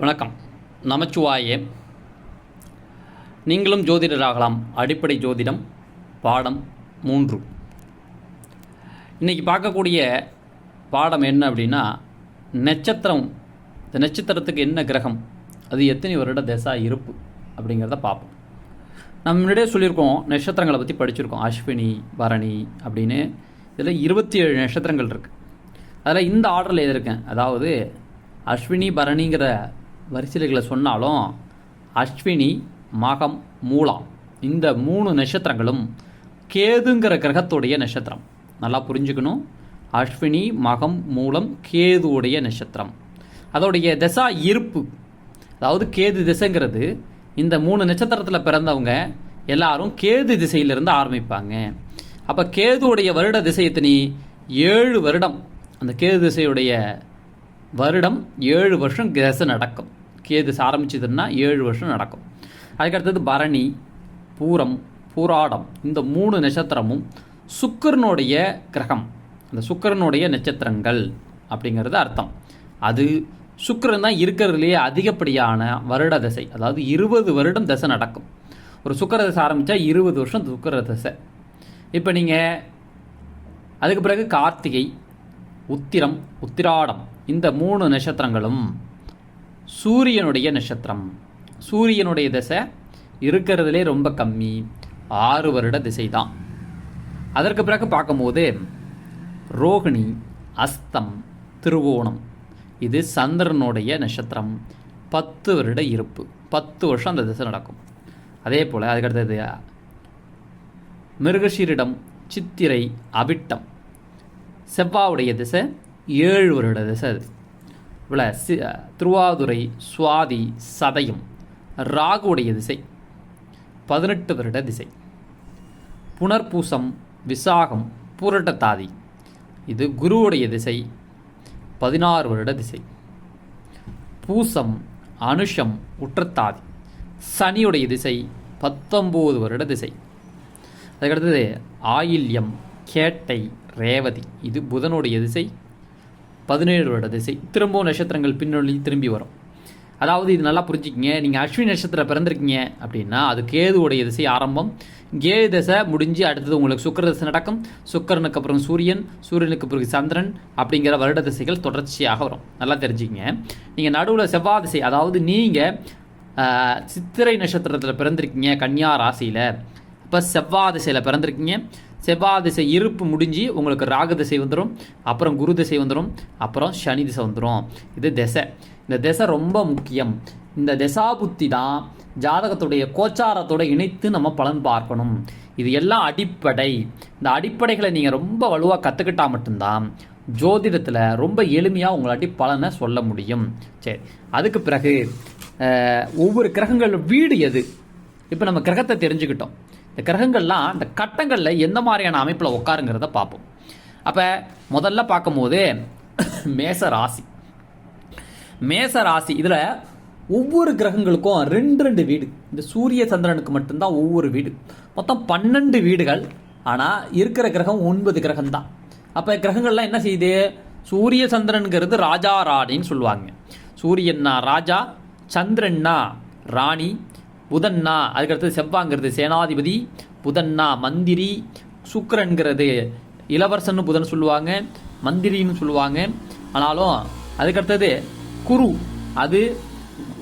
வணக்கம். நமச்சிவாயே. நீங்களும் ஜோதிடராகலாம். அடிப்படை ஜோதிடம் பாடம் 3. இன்றைக்கி பார்க்கக்கூடிய பாடம் என்ன அப்படின்னா, நட்சத்திரம். இந்த நட்சத்திரத்துக்கு என்ன கிரகம், அது எத்தனை வருட தசா இருப்பு அப்படிங்கிறத பார்ப்போம். நம்ம முன்னாடியே சொல்லியிருக்கோம், நட்சத்திரங்களை பற்றி படிச்சிருக்கோம். அஸ்வினி, பரணி அப்படின்னு இதில் 27 நட்சத்திரங்கள் இருக்குது. அதில் இந்த ஆர்டரில் எழுதியிருக்கேன். அதாவது அஸ்வினி பரணிங்கிற வரிசைகளை சொன்னாலும் அஸ்வினி, மகம், மூலம் இந்த 3 நட்சத்திரங்களும் கேதுங்கிற கிரகத்துடைய நட்சத்திரம். நல்லா புரிஞ்சுக்கணும். அஸ்வினி, மகம், மூலம் கேதுவுடைய நட்சத்திரம். அதோடைய திசா இருப்பு, அதாவது கேது திசைங்கிறது இந்த 3 நட்சத்திரத்தில் பிறந்தவங்க எல்லாரும் கேது திசையிலிருந்து ஆரம்பிப்பாங்க. அப்போ கேதுவுடைய வருட திசை எத்தனை? 7 வருடம். அந்த கேது திசையுடைய வருடம் 7 வருஷம் திசை நடக்கும். கேது ஆரம்பிச்சதுன்னா 7 வருஷம் நடக்கும். அதுக்கடுத்தது பரணி, பூரம், பூராடம் இந்த 3 நட்சத்திரமும் சுக்கிரனுடைய கிரகம், அந்த சுக்கிரனுடைய நட்சத்திரங்கள் அப்படிங்கிறது அர்த்தம். அது சுக்கிரன் தான் இருக்கிறதுலேயே அதிகப்படியான வருட திசை. அதாவது 20 வருடம் திசை நடக்கும். ஒரு சுக்கிர திசை ஆரம்பித்தா 20 வருஷம் சுக்கிர திசை. இப்போ நீங்கள் அதுக்கு பிறகு கார்த்திகை, உத்திரம், உத்திராடம் இந்த 3 நட்சத்திரங்களும் சூரியனுடைய நட்சத்திரம். சூரியனுடைய திசை இருக்கிறதுலே ரொம்ப கம்மி, 6 வருட திசை தான். அதற்கு பிறகு பார்க்கும்போது ரோகிணி, அஸ்தம், திருவோணம் இது சந்திரனுடைய நட்சத்திரம். 10 வருட இருப்பு, 10 வருஷம் அந்த திசை நடக்கும். அதே போல் அதுக்கடுத்தது மிருகஷீரிடம், சித்திரை, அவிட்டம் செவ்வாவுடைய திசை 7 வருட திசை. அது இவ்வளோ திருவாதுரை, சுவாதி, சதயம் ராகுவுடைய திசை 18 வருட திசை. புனர்பூசம், விசாகம், பூரட்டத்தாதி இது குருவுடைய திசை 16 வருட திசை. பூசம், அனுஷம், உற்றத்தாதி சனியுடைய திசை 19 வருட திசை. அதுக்கடுத்தது ஆயில்யம், கேட்டை, ரேவதி இது புதனுடைய திசை 17 வருட திசை. திரும்பவும் நட்சத்திரங்கள் பின்னொழி திரும்பி வரும். அதாவது இது நல்லா புரிஞ்சுக்கிங்க. நீங்கள் அஸ்வினி நட்சத்திரம் பிறந்திருக்கீங்க அப்படின்னா அது கேதுவுடைய திசை ஆரம்பம். கேது திசை முடிஞ்சு அடுத்தது உங்களுக்கு சுக்கிர திசை நடக்கும். சுக்கிரனுக்கு அப்புறம் சூரியன், சூரியனுக்கு பிறகு சந்திரன் அப்படிங்கிற வருட திசைகள் தொடர்ச்சியாக வரும். நல்லா தெரிஞ்சுக்கிங்க. நீங்கள் நடுவில் செவ்வாய் திசை, அதாவது நீங்கள் சித்திரை நட்சத்திரத்தில் பிறந்திருக்கீங்க கன்னியா ராசியில், இப்போ செவ்வாய் திசையில் பிறந்திருக்கீங்க. செவ்வாய் திசை இருப்பு முடிஞ்சு உங்களுக்கு ராகு திசை வந்துடும், அப்புறம் குரு திசை வந்துடும், அப்புறம் சனி திசை வந்துடும். இது திசை. இந்த திசை ரொம்ப முக்கியம். இந்த திசா புத்தி தான் ஜாதகத்துடைய கோச்சாரத்தோடு இணைத்து நம்ம பலன் பார்க்கணும். இது எல்லாம் அடிப்படை. இந்த அடிப்படைகளை நீங்கள் ரொம்ப வலுவாக கற்றுக்கிட்டால் மட்டும்தான் ஜோதிடத்தில் ரொம்ப எளிமையாக உங்களாட்டி பலனை சொல்ல முடியும். சரி, அதுக்கு பிறகு ஒவ்வொரு கிரகங்கள் வீடு எது. இப்போ நம்ம கிரகத்தை தெரிஞ்சுக்கிட்டோம். இந்த கிரகங்கள்லாம் இந்த கட்டங்களில் எந்த மாதிரியான அமைப்பில் உட்காருங்கிறத பார்ப்போம். அப்போ முதல்ல பார்க்கும்போது மேச ராசி. மேச ராசி இதில் ஒவ்வொரு கிரகங்களுக்கும் 2 வீடு. இந்த சூரிய சந்திரனுக்கு மட்டும்தான் ஒவ்வொரு வீடு. மொத்தம் 12 வீடுகள். ஆனால் இருக்கிற கிரகம் 9 கிரகம் தான். அப்போ கிரகங்கள்லாம் என்ன செய்யுது? சூரிய சந்திரனுங்கிறது ராஜா ராணின்னு சொல்லுவாங்க. சூரியன்னா ராஜா, சந்திரன்னா ராணி, புதன்னா அதுக்கடுத்தது செவ்வாங்கிறது சேனாதிபதி, புதன்னா மந்திரி, சுக்கிரன்கிறது இளவரசன்னு புதன் சொல்லுவாங்க, மந்திரின்னு சொல்லுவாங்க. ஆனாலும் அதுக்கடுத்தது குரு, அது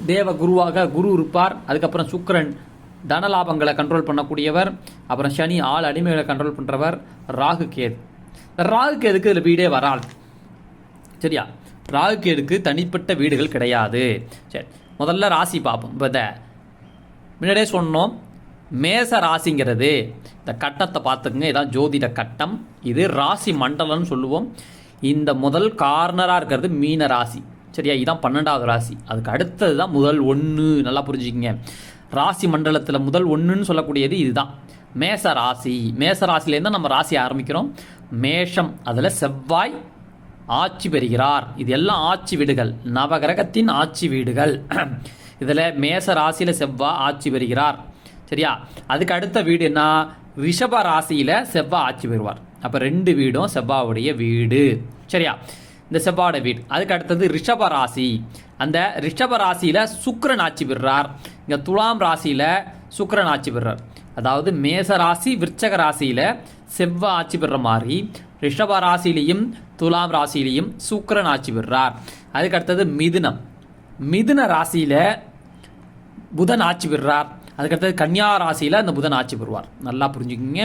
தேவ குருவாக குரு இருப்பார். அதுக்கப்புறம் சுக்கிரன் தனலாபங்களை கண்ட்ரோல் பண்ணக்கூடியவர். அப்புறம் சனி ஆள் அடிமைகளை கண்ட்ரோல் பண்ணுறவர். ராகு கேது. ராகு கேதுக்கு இதில் வீடே வராது. சரியா? ராகு கேதுக்கு தனிப்பட்ட வீடுகள் கிடையாது. சரி, முதல்ல ராசி பார்ப்போம். இப்போ முன்னாடியே சொன்னோம், மேச ராசிங்கிறது இந்த கட்டத்தை பார்த்துக்குங்க. இதான் ஜோதிட கட்டம். இது ராசி மண்டலம்னு சொல்லுவோம். இந்த முதல் கார்னராக இருக்கிறது மீன ராசி. சரியா? இதுதான் 12வது ராசி. அதுக்கு அடுத்தது தான் முதல் 1. நல்லா புரிஞ்சுக்கிங்க. ராசி மண்டலத்தில் முதல் 1ன்னு சொல்லக்கூடியது இதுதான் மேச ராசி. மேச ராசிலேருந்து நம்ம ராசி ஆரம்பிக்கிறோம். மேஷம், அதில் செவ்வாய் ஆட்சி பெறுகிறார். இது எல்லாம் ஆட்சி வீடுகள், நவகிரகத்தின் ஆட்சி வீடுகள். இதில் மேச ராசியில் செவ்வாய் ஆட்சி பெறுகிறார். சரியா? அதுக்கு அடுத்த வீடு என்ன? ரிஷப ராசியில் செவ்வாய் ஆட்சி பெறுவார். அப்போ 2 வீடும் செவ்வாவுடைய வீடு. சரியா? இந்த செவ்வாயோட வீடு. அதுக்கு அடுத்தது ரிஷப ராசி. அந்த ரிஷப ராசியில் சுக்கிரன் ஆட்சி பெறுறார். இங்கே துலாம் ராசியில் சுக்கிரன் ஆட்சி பெறுறார். அதாவது மேச ராசி விருச்சக ராசியில் செவ்வாய் ஆட்சி பெறுற மாதிரி ரிஷப ராசியிலையும் துலாம் ராசியிலையும் சுக்கிரன் ஆட்சி பெறுறார். அதுக்கு அடுத்தது மிதுனம். மிதுன ராசியில் புதன் ஆட்சி பெறுறார். அதுக்கடுத்தது கன்னியா ராசியில் அந்த புதன் ஆட்சி பெறுவார். நல்லா புரிஞ்சுக்கிங்க,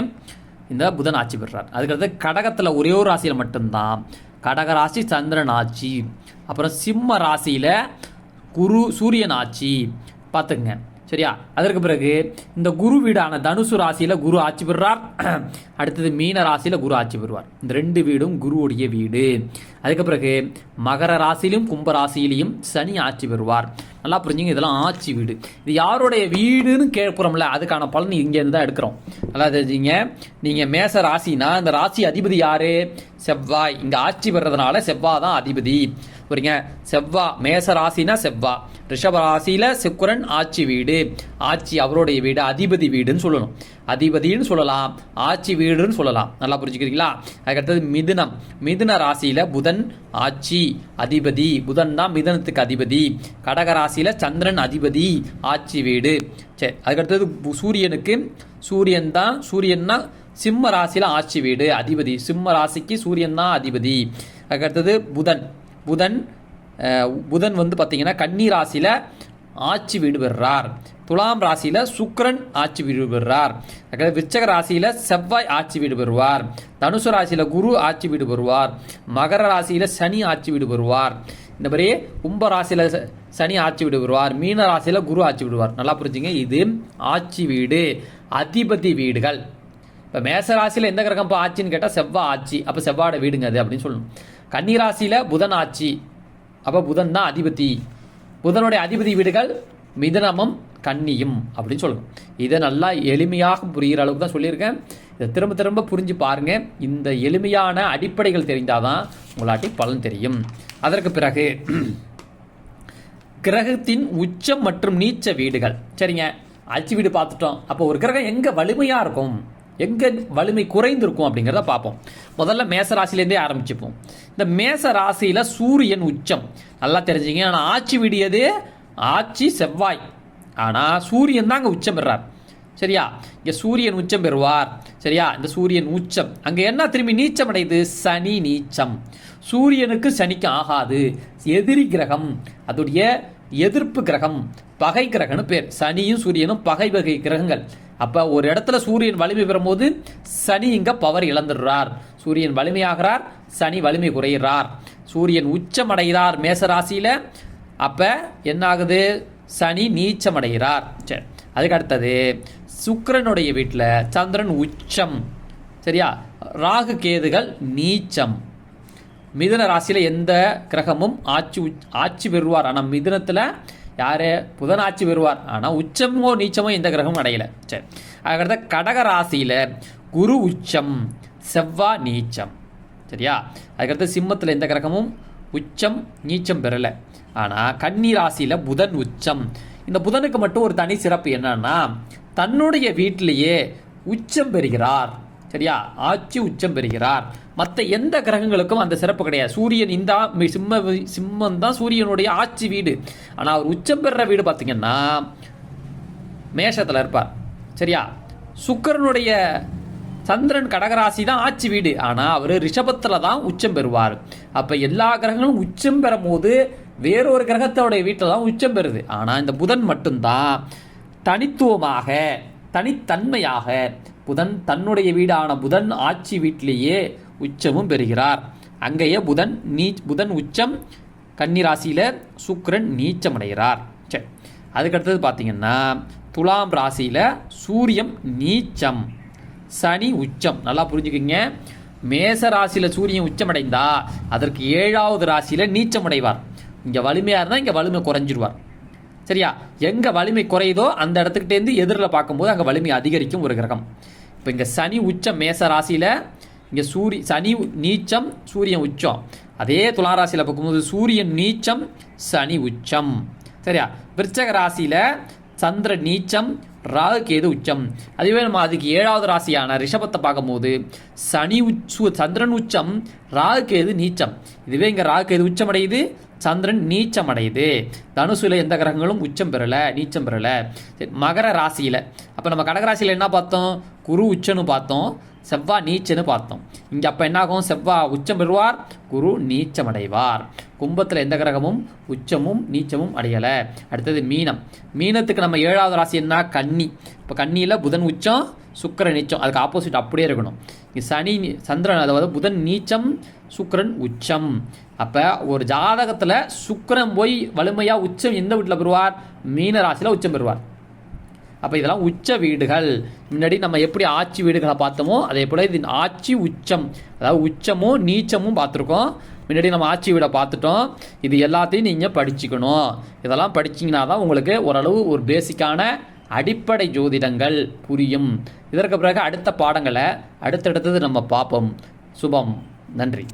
இந்த புதன் ஆட்சி பெறுறார். அதுக்கடுத்து கடகத்தில் ஒரே ஒரு ராசியில் மட்டும்தான் கடக ராசி சந்திரன் ஆட்சி. அப்புறம் சிம்ம ராசியில் சூரியன் ஆட்சி பார்த்துங்க. சரியா? அதற்கு பிறகு இந்த குரு வீடான தனுசு ராசியில் குரு ஆட்சி பெறுறார். அடுத்தது மீன ராசியில் குரு ஆட்சி பெறுவார். இந்த 2 வீடும் குருவுடைய வீடு. அதுக்கு பிறகு மகர ராசியிலும் கும்ப ராசியிலையும் சனி ஆட்சி பெறுவார். நல்லா புரிஞ்சுங்க, இதெல்லாம் ஆட்சி வீடு. இது யாருடைய வீடுன்னு கேட்குறோம்ல, அதுக்கான பலன் இங்கேருந்து தான் எடுக்கிறோம். நல்லா தெரிஞ்சுங்க. நீங்கள் மேச ராசினா இந்த ராசி அதிபதி யாரு? செவ்வாய். இங்கே ஆட்சி பெறதுனால செவ்வாய் தான் அதிபதி. புரியுங்க? செவ்வாய் மேச ராசினா செவ்வாய். ரிஷப ராசியில் சுக்கிரன் ஆட்சி வீடு. ஆட்சி அவருடைய வீடு, அதிபதி வீடுன்னு சொல்லணும். அதிபதினு சொல்லலாம், ஆட்சி வீடுன்னு சொல்லலாம். நல்லா புரிஞ்சுக்கிறீங்களா? அதுக்கடுத்தது மிதுனம். மிதுன ராசியில் புதன் ஆட்சி அதிபதி. புதன் தான் மிதனத்துக்கு அதிபதி. கடக ராசியில் சந்திரன் அதிபதி, ஆட்சி வீடு. சரி, அதுக்கடுத்தது சூரியனுக்கு சூரியன் தான் சிம்ம ராசியில் ஆட்சி வீடு, அதிபதி. சிம்ம ராசிக்கு சூரியன் தான் அதிபதி. அதுக்கடுத்தது புதன் வந்து பார்த்தீங்கன்னா கன்னி ராசியில் ஆட்சி வீடு பெறுறார். துலாம் ராசியில் சுக்கிரன் ஆட்சி வீடு பெறுறார். விருச்சக ராசியில் செவ்வாய் ஆட்சி வீடு பெறுவார். தனுசு ராசியில் குரு ஆட்சி வீடு பெறுவார். மகர ராசியில் சனி ஆட்சி வீடு பெறுவார். இந்த மாதிரி கும்ப ராசியில் சனி ஆட்சி வீடு பெறுவார். மீன ராசியில் குரு ஆட்சி விடுவார். நல்லா புரிஞ்சுங்க, இது ஆட்சி வீடு, அதிபதி வீடுகள். இப்போ மேச ராசியில் எந்த கிரகம் ஆட்சின்னு கேட்டால் செவ்வாய் ஆட்சி. அப்போ செவ்வாயோட வீடுங்க அது அப்படின்னு சொல்லணும். கன்னி ராசியில் புதன் ஆட்சி. அப்போ புதன் தான் அதிபதி. புதனுடைய அதிபதி வீடுகள் மிதுனமும் கன்னியும் அப்படின்னு சொல்லணும். இதை நல்லா எளிமையாக புரிகிற அளவுக்கு தான் சொல்லியிருக்கேன். இதை திரும்ப திரும்ப புரிஞ்சு பாருங்க. இந்த எளிமையான அடிப்படைகள் தெரிந்தாதான் உங்களாட்டி பலன் தெரியும். அதற்கு பிறகு கிரகத்தின் உச்சம் மற்றும் நீச்ச வீடுகள். சரிங்க, ஆட்சி வீடு பார்த்துட்டோம். அப்போ ஒரு கிரகம் எங்க வலிமையா இருக்கும், எங்க வலிமை குறைந்திருக்கும் அப்படிங்கிறத பார்ப்போம். முதல்ல மேச ராசிலேருந்தே ஆரம்பிச்சுப்போம். இந்த மேச ராசியில சூரியன் உச்சம். நல்லா தெரிஞ்சுங்க. ஆனால் ஆட்சி வீடு எது? ஆட்சி செவ்வாய். ஆனால் சூரியன் தான் அங்கே உச்சம் பெறார். சரியா? இங்கே சூரியன் உச்சம் பெறுவார். சரியா? இந்த சூரியன் உச்சம் அங்கே என்ன திரும்பி நீச்சம் அடையுது? சனி நீச்சம். சூரியனுக்கு சனிக்கு ஆகாது, எதிரி கிரகம், அதோடைய எதிர்ப்பு கிரகம், பகை கிரகம்னு பேர். சனியும் சூரியனும் பகை கிரகங்கள். அப்போ ஒரு இடத்துல சூரியன் வலிமை பெறும்போது சனி இங்கே பவர் இழந்துடுறார். சூரியன் வலிமையாகிறார், சனி வலிமை குறைகிறார். சூரியன் உச்சம் அடைகிறார் மேசராசியில். அப்போ என்ன ஆகுது? சனி நீச்சம் அடைகிறார். சரி, அதுக்கு அடுத்தது சுக்கிரனுடைய வீட்டில் சந்திரன் உச்சம். சரியா? ராகு கேதுகள் நீச்சம். மிதுன ராசியில் எந்த கிரகமும் ஆட்சி பெறுவார். ஆனால் மிதுனத்தில் யாரு? புதன் ஆட்சி பெறுவார். ஆனால் உச்சமோ நீச்சமோ எந்த கிரகமும் அடையலை. சரி, அதுக்கடுத்த கடக ராசியில் குரு உச்சம், செவ்வாய் நீச்சம். சரியா? அதுக்கடுத்து சிம்மத்தில் எந்த கிரகமும் உச்சம் நீச்சம் பெறலை. ஆனால் கன்னி ராசியில் புதன் உச்சம். இந்த புதனுக்கு மட்டும் ஒரு தனி சிறப்பு என்னன்னா, தன்னுடைய வீட்டிலேயே உச்சம் பெறுகிறார். சரியா? ஆட்சி உச்சம் பெறுகிறார். மற்ற எந்த கிரகங்களுக்கும் அந்த சிறப்பு கிடையாது. சூரியன் இந்த சிம்மம் தான் சூரியனுடைய ஆட்சி வீடு. ஆனால் அவர் உச்சம் பெறுற வீடு பார்த்தீங்கன்னா மேஷத்தில் இருப்பார். சரியா? சுக்கிரனுடைய சந்திரன் கடகராசி தான் ஆட்சி வீடு. ஆனால் அவர் ரிஷபத்தில் தான் உச்சம் பெறுவார். அப்போ எல்லா கிரகங்களும் உச்சம் பெறும் போது வேறொரு கிரகத்தோடைய வீட்டில் தான் உச்சம் பெறுது. ஆனால் இந்த புதன் மட்டும்தான் தனித்துவமாக, தனித்தன்மையாக புதன் தன்னுடைய வீடான புதன் ஆட்சி வீட்டிலேயே உச்சமும் பெறுகிறார். அங்கேயே புதன் உச்சம், கன்னிராசியில் சுக்கிரன் நீச்சம் அடைகிறார். சரி, அதுக்கடுத்தது பார்த்தீங்கன்னா துலாம் ராசியில் சூரியன் நீச்சம், சனி உச்சம். நல்லா புரிஞ்சுக்கிங்க. மேச ராசியில் சூரியன் உச்சம் அடைந்தா அதற்கு 7வது ராசியில் நீச்சம் அடைவார். இங்கே வலிமையாக இருந்தால் இங்கே வலிமை குறைஞ்சிருவார். சரியா? எங்கே வலிமை குறையுதோ அந்த இடத்துக்கிட்டேருந்து எதிரில் பார்க்கும்போது அங்கே வலிமை அதிகரிக்கும் ஒரு கிரகம். இப்போ இங்கே சனி உச்சம் மேச ராசியில், இங்கே சனி நீச்சம், சூரியன் உச்சம். அதே துலாம் ராசியில் பார்க்கும்போது சூரியன் நீச்சம், சனி உச்சம். சரியா? விருச்சக ராசியில் சந்திரன் நீச்சம், ராகு கேது உச்சம். அதுவே நம்ம அதுக்கு 7வது ராசியான ரிஷபத்தை பார்க்கும்போது சந்திரன் உச்சம், ராகு கேது நீச்சம். இதுவே இங்கே ராகு கேது உச்சம் அடையுது, சந்திரன் நீச்சம் அடையுது. தனுசுல எந்த கிரகங்களும் உச்சம் பெறலை, நீச்சம் பெறலை. மகர ராசியில் அப்போ நம்ம கடகராசியில் என்ன பார்த்தோம்? குரு உச்சன்னு பார்த்தோம், செவ்வாய் நீச்சன்னு பார்த்தோம். இங்கே அப்போ என்ன ஆகும்? செவ்வாய் உச்சம் பெறுவார், குரு நீச்சம் அடைவார். கும்பத்தில் எந்த கிரகமும் உச்சமும் நீச்சமும் அடையலை. அடுத்தது மீனம். மீனத்துக்கு நம்ம 7வது ராசி என்ன? கன்னி. இப்போ கன்னியில் புதன் உச்சம், சுக்கிரன் நீச்சம். அதுக்கு ஆப்போசிட் அப்படியே இருக்கணும். சனி சந்திரன், அதாவது புதன் நீச்சம், சுக்கிரன் உச்சம். அப்போ ஒரு ஜாதகத்தில் சுக்கிரன் போய் வலிமையாக உச்சம் எந்த வீட்டில் பெறுவார்? மீன ராசியில் உச்சம் பெறுவார். அப்போ இதெல்லாம் உச்ச வீடுகள். முன்னாடி நம்ம எப்படி ஆட்சி வீடுகளை பார்த்தோமோ அதே போல் இது ஆட்சி உச்சம், அதாவது உச்சமும் நீச்சமும் பார்த்துருக்கோம். முன்னாடி நம்ம ஆட்சி வீடை பார்த்துட்டோம். இது எல்லாத்தையும் நீங்கள் படிச்சுக்கணும். இதெல்லாம் படிச்சிங்கன்னா தான் உங்களுக்கு ஓரளவு ஒரு பேசிக்கான அடிப்படை ஜோதிடங்கள் புரியும். இதற்கு பிறகு அடுத்த பாடங்களை அடுத்தடுத்தது நம்ம பார்ப்போம். சுபம். நன்றி.